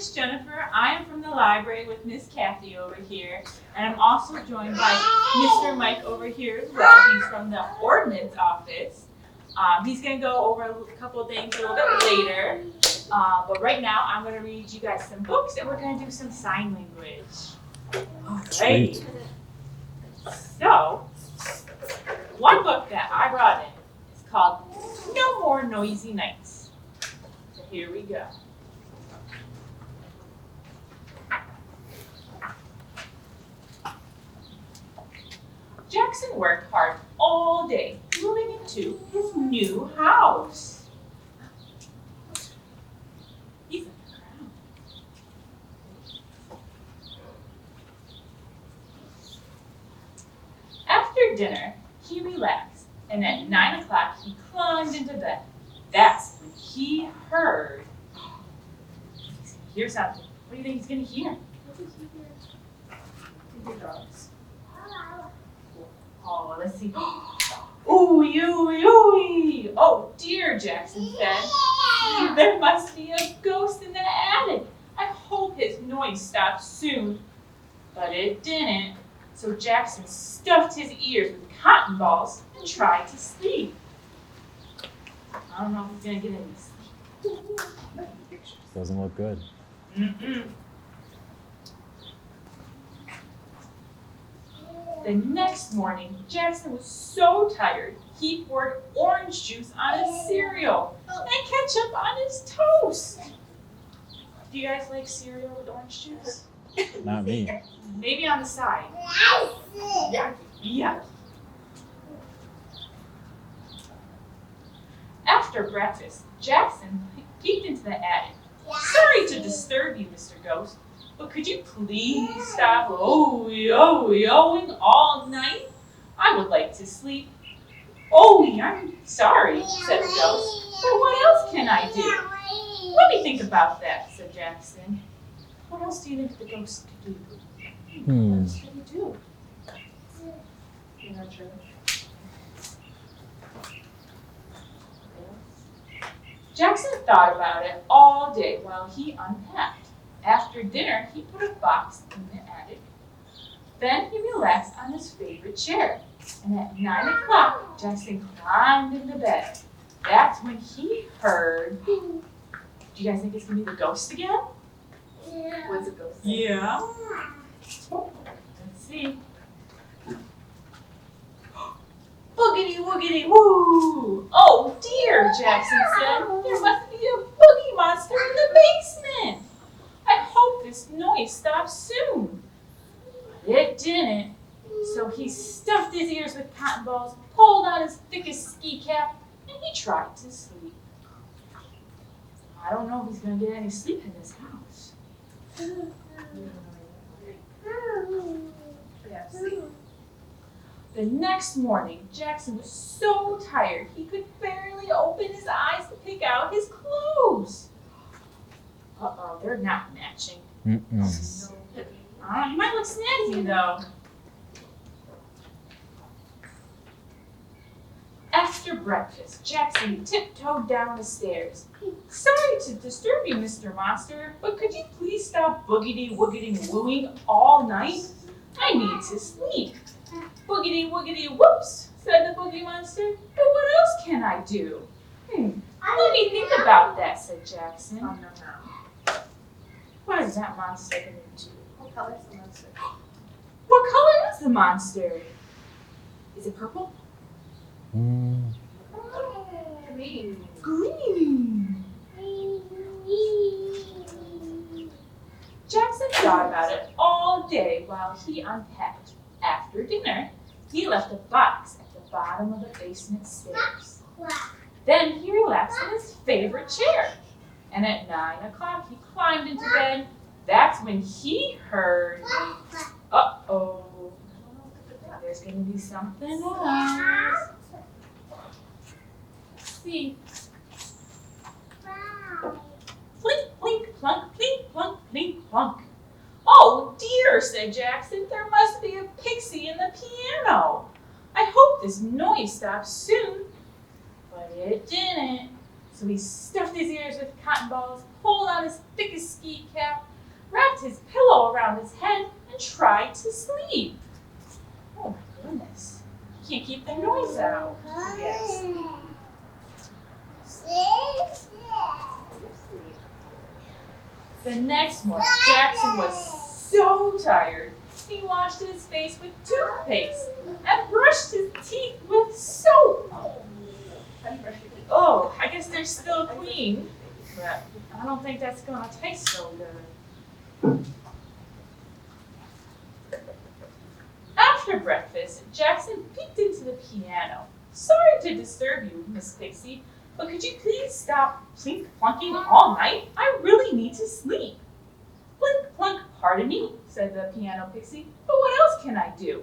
Miss Jennifer. I am from the library with Miss Kathy over here. And I'm also joined by Mr. Mike over here as well. He's from the Ordinance office. He's going to go over a couple of things a little bit later. But right now, I'm going to read you guys some books and we're going to do some sign language. Alright. So, one book that I brought in is called No More Noisy Nights. So here we go. Jackson worked hard all day moving into his new house. He's in the ground. After dinner, he relaxed, and at 9 o'clock, he climbed into bed. That's when he heard. He's gonna hear something. What do you think he's gonna hear? What did he hear? Dogs. Oh, let's see. Ooey, ooey, ooey. Oh dear, Jackson said. There must be a ghost in the attic. I hope his noise stops soon. But it didn't. So Jackson stuffed his ears with cotton balls and tried to sleep. I don't know if he's going to get any sleep. Doesn't look good. Mm-mm. The next morning, Jackson was so tired, he poured orange juice on his cereal and ketchup on his toast. Do you guys like cereal with orange juice? Not me. Maybe on the side. Yeah. After breakfast, Jackson peeked into the attic. Sorry to disturb you, Mr. Ghost, but could you please stop oh-ing all night? I would like to sleep. Oh, I'm sorry, said the ghost, but what else can I do? Let me think about that, said Jackson. What else do you think the ghost could do? What else could he do? You're not sure? Jackson thought about it all day while he unpacked. After dinner, he put a box in the attic. Then he relaxed on his favorite chair. And at 9 o'clock, Jackson climbed into bed. That's when he heard. Do you guys think it's going to be the ghost again? Yeah. What's a ghost? Yeah. Let's see. Boogity woogity woo! Oh dear, Jackson said. There must be a boogie monster in the basement. I hope this noise stops soon. But it didn't. So he stuffed his ears with cotton balls, pulled on his thickest ski cap, and he tried to sleep. I don't know if he's going to get any sleep in this house. The next morning, Jackson was so tired he could barely open his eyes to pick out his clothes. Uh-oh, they're not matching. Mm-mm. You might look snazzy, though. After breakfast, Jackson tiptoed down the stairs. Sorry to disturb you, Mr. Monster, but could you please stop boogity-woogity wooing all night? I need to sleep. Boogity-woogity whoops, said the boogie monster. But what else can I do? Let me think about that, said Jackson. Oh, no. What is that monster going to do? What color is the monster? What color is the monster? Is it purple? Green. Green. Jackson thought about it all day while he unpacked. After dinner, he left a box at the bottom of the basement stairs. Then he relaxed in his favorite chair. And at 9 o'clock, he climbed into bed. That's when he heard, uh-oh, there's going to be something else. Let's see. Plink, plink, plunk, plink, plunk, plink, plunk. Oh dear, said Jackson, there must be a pixie in the piano. I hope this noise stops soon. But it didn't. So he stuffed his ears with cotton balls, pulled on his thickest ski cap, wrapped his pillow around his head, and tried to sleep. Oh my goodness. Can't keep the noise out. Yes. The next morning, Jackson was so tired, he washed his face with toothpaste and brushed his teeth with soap. How do you brush your teeth? Oh, I guess they're still clean, but I don't think that's gonna taste so good. After breakfast, Jackson peeked into the piano. Sorry to disturb you, Miss Pixie, but could you please stop plink plunking all night? I really need to sleep. Plink plunk, pardon me, said the piano pixie, but what else can I do?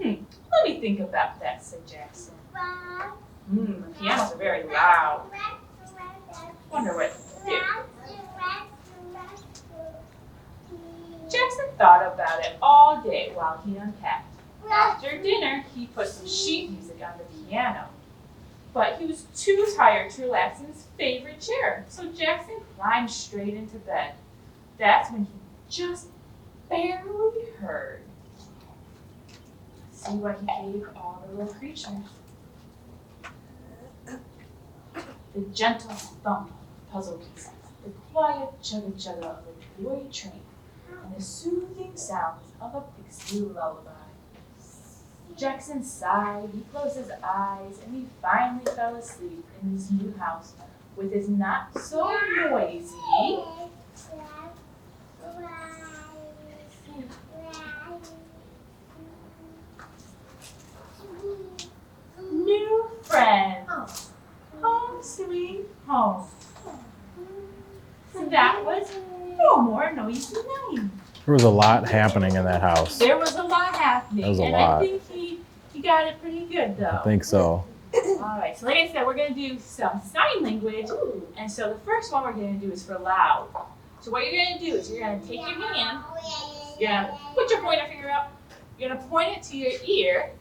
Let me think about that, said Jackson. The pianos are very loud. Wonder what to do. Jackson thought about it all day while he unpacked. After dinner, he put some sheet music on the piano. But he was too tired to relax in his favorite chair, so Jackson climbed straight into bed. That's when he just barely heard. See what he gave all the little creatures. The gentle thump of puzzle pieces, the quiet chugga-chugga of a toy train, and the soothing sounds of a pixie lullaby. Jackson sighed, he closed his eyes, and he finally fell asleep in his new house with his not so noisy new friend. Home sweet home. So that was No More Noisy Night. There was a lot happening in that house. There was a lot happening. There was a and lot. I think he got it pretty good though. I think so. Alright, so like I said, we're gonna do some sign language. And so the first one we're gonna do is for loud. So what you're gonna do is you're gonna take your hand, you're gonna put your pointer finger up, you're gonna point it to your ear,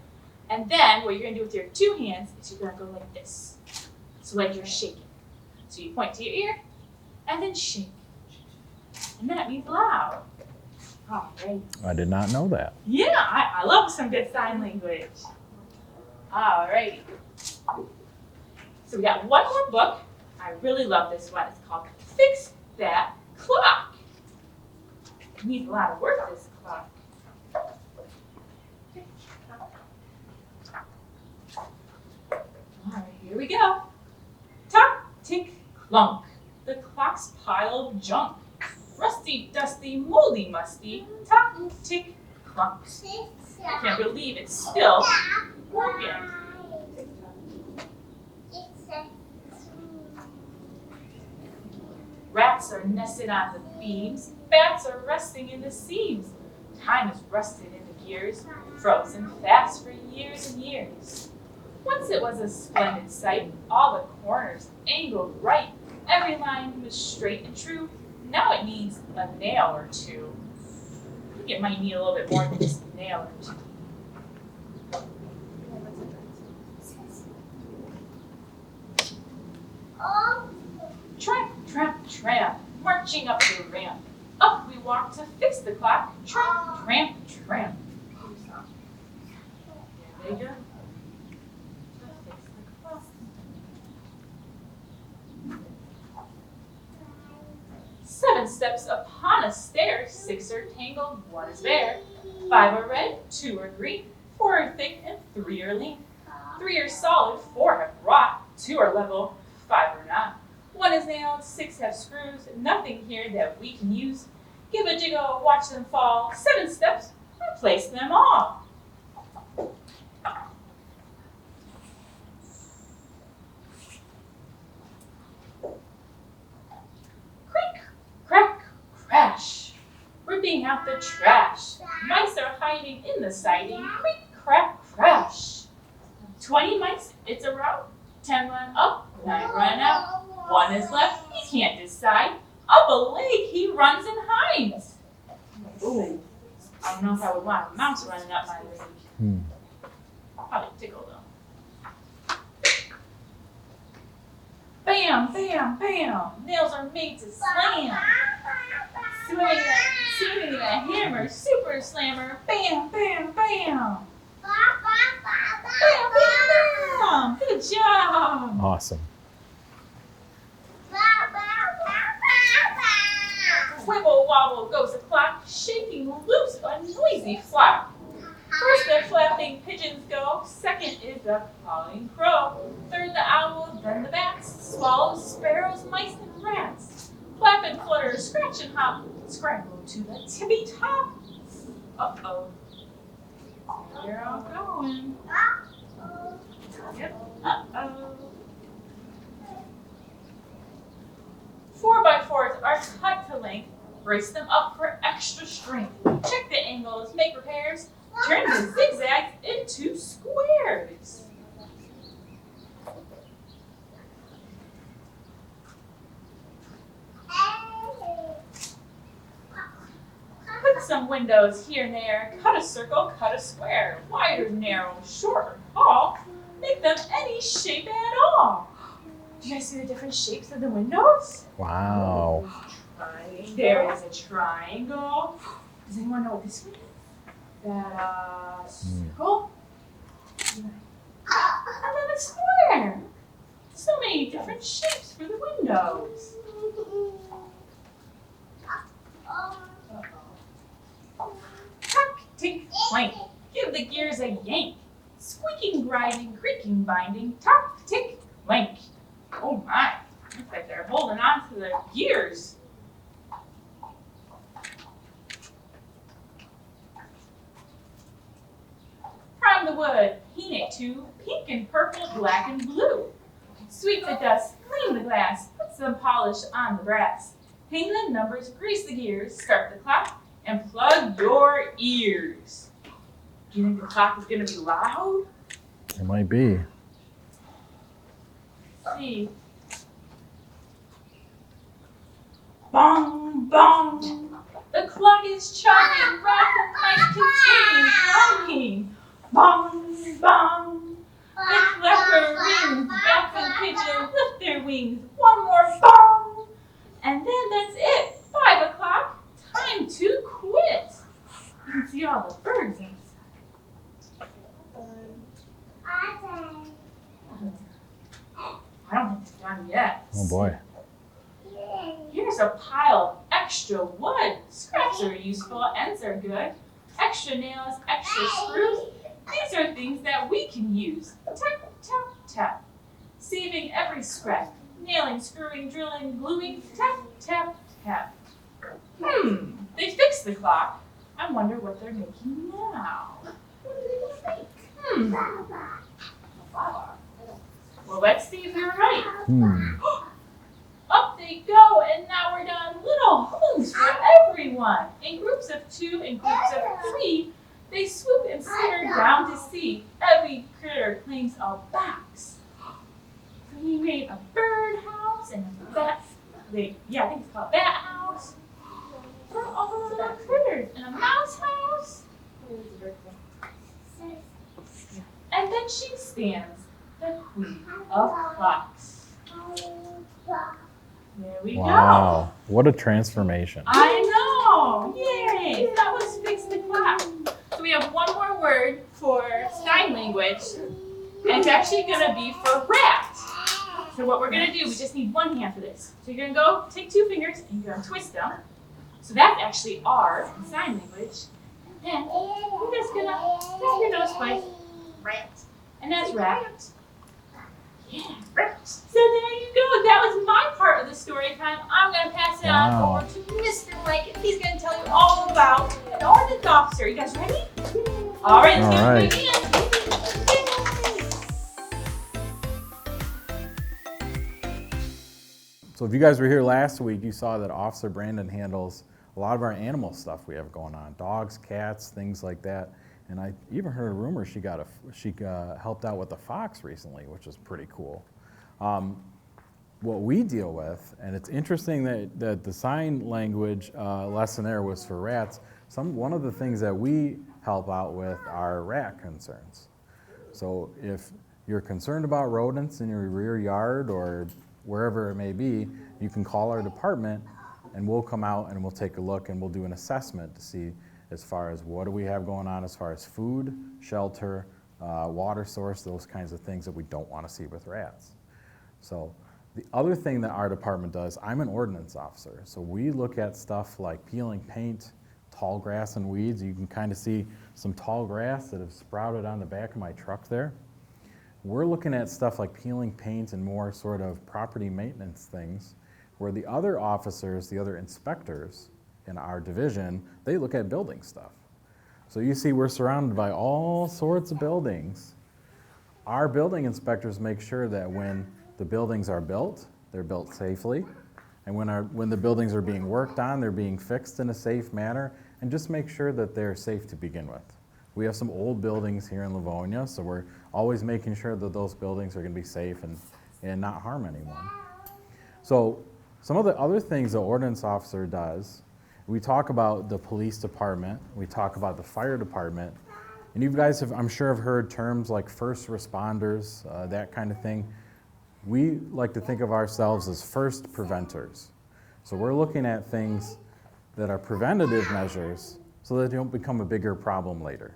and then what you're gonna do with your two hands is you're gonna go like this. So like you're shaking. So you point to your ear and then shake. And that means loud. Alright. I did not know that. Yeah, I love some good sign language. Alright. So we got one more book. I really love this one. It's called Fix That Clock. It needs a lot of work, this clock. Alright, here we go. Tock, tick, clunk. The clock's pile of junk. Rusty, dusty, moldy, musty. Tock, tick, clunk. I can't believe it's still working. Rats are nested on the beams. Bats are resting in the seams. Time is rusted into gears, frozen fast for years and years. Once it was a splendid sight, all the corners angled right. Every line was straight and true. Now it needs a nail or two. I think it might need a little bit more than just a nail or two. Tramp, tramp, tramp, marching up the ramp. Up we walk to fix the clock. Tramp, tramp, tramp. There you go. Seven steps upon a stair, 6 are tangled, 1 is bare. 5 are red, 2 are green, 4 are thick, and 3 are lean. 3 are solid, 4 have wrought, 2 are level, 5 are not. 1 is nailed, 6 have screws, nothing here that we can use. Give a jiggle, watch them fall, 7 steps, replace them all. Creak, crack, crash, ripping out the trash. Mice are hiding in the siding, creak, crack, crash. 20 mice, it's a row, 10 run up, 9 run out. 1 is left, he can't decide. Up a leg, he runs and hides. Ooh, I don't know if I would want a mouse running up my leg. Probably tickle though. Bam! Bam, bam, bam. Nails are made to slam. Swinging a hammer, super slammer. Bam, bam, bam. Bam, bam, bam. Good job. Awesome. Wibble wobble goes the clock, shaking loose a noisy flock. First the flapping pigeons go, second is the cawing crow, third the owl, then the bats, swallows, sparrows, mice, and rats. Flap and flutter, scratch and hop, scramble to the tippy top. Uh-oh. They're all going. Yep. Uh-oh. 4x4s are cut to length. Brace them up for extra strength. Check the angles, make repairs. Turn the zigzags into squares. Put some windows here and there. Cut a circle, cut a square. Wide or narrow, short or tall. Make them any shape at all. Do you guys see the different shapes of the windows? Wow. There is a triangle. Does anyone know what this one is? That circle. And then a square. So many different shapes for the windows. Tuck, tick, clank. Give the gears a yank. Squeaking, grinding, creaking, binding. Tuck, tick, clank. Oh my. Looks like they're holding on to the gears. Prime the wood, paint it to pink and purple, black and blue. Sweep the dust, clean the glass, put some polish on the brass. Hang the numbers, grease the gears, start the clock, and plug your ears. Do you think the clock is going to be loud? It might be. Let's see. Bong, bong. The clock is chiming, rattling, might continue honking. Bong, bong. The clapper rings, bats and pigeons lift their wings. One more bong. And then that's it. 5 o'clock, time to quit. You can see all the birds outside. I don't think it's done yet. Oh boy. Here's a pile of extra wood. Scraps are useful, ends are good. Extra nails, extra screws. These are things that we can use. Tap, tap, tap. Saving every scrap. Nailing, screwing, drilling, gluing. Tap, tap, tap. They fixed the clock. I wonder what they're making now. Well, let's see if you're right. Up they go, and now we're done. Little homes for everyone. In groups of 2 and groups of 3, they swoop and skitter down to see. Every critter claims a box. So he made a bird house and a bat. I think it's called bat house. For all the little critters, and a mouse house. And then she stands, the queen of clocks. There we go. Wow. What a transformation. I know. Yay. That was fix the clock. So we have one more word for sign language. And it's actually going to be for rat. So what we're going to do, we just need one hand for this. So you're going to go take 2 fingers and you're going to twist them. So that's actually R in sign language. And then we're just going to tap your nose twice. Rat. And that's rat. Yeah. So there you go. That was my part of the story time. I'm going to pass it on over to Mr. Mike, and he's going to tell you all about an ordinance officer. You guys ready? All right, let's begin. So if you guys were here last week, you saw that Officer Brandon handles a lot of our animal stuff we have going on. Dogs, cats, things like that. And I even heard a rumor she helped out with a fox recently, which is pretty cool. What we deal with, and it's interesting that the sign language lesson there was for rats. One of the things that we help out with are rat concerns. So if you're concerned about rodents in your rear yard or wherever it may be, you can call our department and we'll come out and we'll take a look and we'll do an assessment to see as far as what do we have going on as far as food, shelter, water source, those kinds of things that we don't want to see with rats. So the other thing that our department does, I'm an ordinance officer, so we look at stuff like peeling paint, tall grass and weeds. You can kind of see some tall grass that have sprouted on the back of my truck there. We're looking at stuff like peeling paint and more sort of property maintenance things, where the other officers, the other inspectors in our division, they look at building stuff. So you see we're surrounded by all sorts of buildings. Our building inspectors make sure that when the buildings are built, they're built safely, and when the buildings are being worked on, they're being fixed in a safe manner, and just make sure that they're safe to begin with. We have some old buildings here in Livonia, so we're always making sure that those buildings are going to be safe and not harm anyone. So some of the other things the ordinance officer does, we talk about the police department, we talk about the fire department, and you guys have, I'm sure, have heard terms like first responders, that kind of thing. We like to think of ourselves as first preventers. So we're looking at things that are preventative measures so that they don't become a bigger problem later.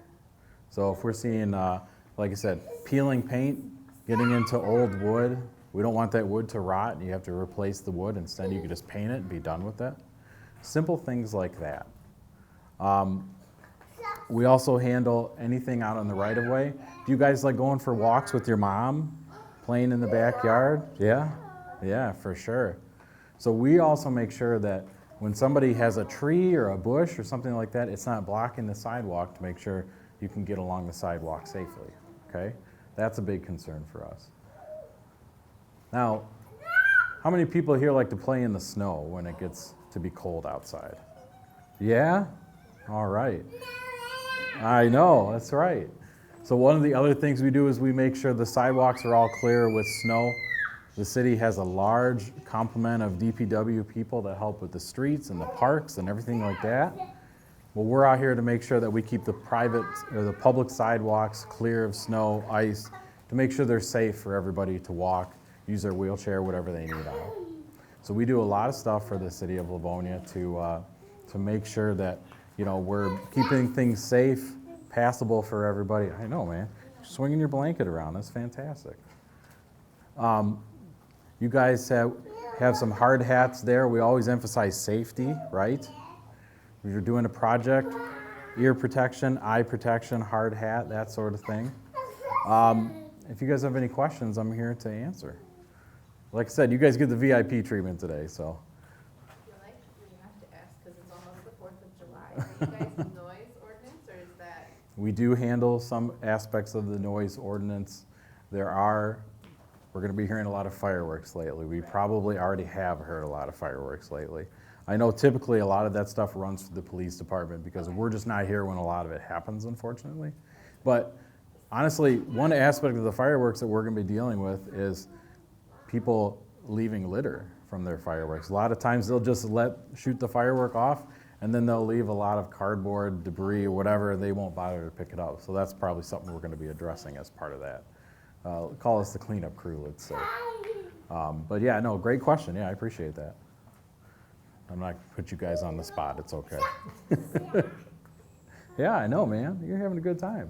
So if we're seeing, like I said, peeling paint, getting into old wood, we don't want that wood to rot and you have to replace the wood. Instead, you can just paint it and be done with it. Simple things like that. We also handle anything out on the right of way. Do you guys like going for walks with your mom? Playing in the backyard? Yeah? Yeah, for sure. So we also make sure that when somebody has a tree or a bush or something like that, it's not blocking the sidewalk to make sure you can get along the sidewalk safely, okay? That's a big concern for us. Now, how many people here like to play in the snow when it gets to be cold outside? Yeah? All right. I know, that's right. So one of the other things we do is we make sure the sidewalks are all clear with snow. The city has a large complement of DPW people that help with the streets and the parks and everything like that. Well, we're out here to make sure that we keep the private or the public sidewalks clear of snow, ice, to make sure they're safe for everybody to walk, use their wheelchair, whatever they need on. So we do a lot of stuff for the city of Livonia to make sure that, you know, we're keeping things safe, passable for everybody. I know, man. Swinging your blanket around, that's fantastic. You guys have some hard hats there. We always emphasize safety, right? If you're doing a project, ear protection, eye protection, hard hat, that sort of thing. If you guys have any questions, I'm here to answer. Like I said, you guys get the VIP treatment today, so. We have to ask because it's almost the 4th of July. Are you guys noise ordinance or is that? We do handle some aspects of the noise ordinance. We're going to be hearing a lot of fireworks lately. We probably already have heard a lot of fireworks lately. I know typically a lot of that stuff runs through the police department because we're just not here when a lot of it happens, unfortunately. But honestly, one aspect of the fireworks that we're going to be dealing with is people leaving litter from their fireworks. A lot of times they'll just shoot the firework off and then they'll leave a lot of cardboard, debris, or whatever. They won't bother to pick it up. So that's probably something we're going to be addressing as part of that. Call us the cleanup crew, let's say. But yeah, no, great question. Yeah, I appreciate that. I'm not going to put you guys on the spot. It's okay. Yeah, I know, man. You're having a good time.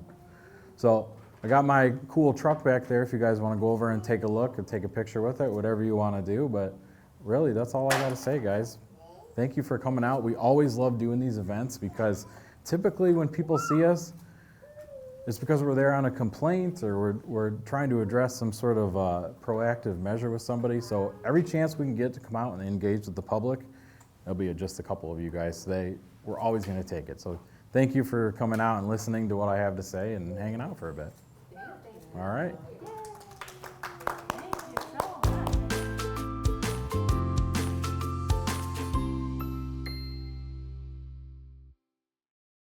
So I got my cool truck back there if you guys want to go over and take a look and take a picture with it, whatever you want to do. But really, that's all I got to say, guys. Thank you for coming out. We always love doing these events because typically when people see us, it's because we're there on a complaint or we're trying to address some sort of proactive measure with somebody. So every chance we can get to come out and engage with the public, there'll be just a couple of you guys today, we're always going to take it. So thank you for coming out and listening to what I have to say and hanging out for a bit. All right.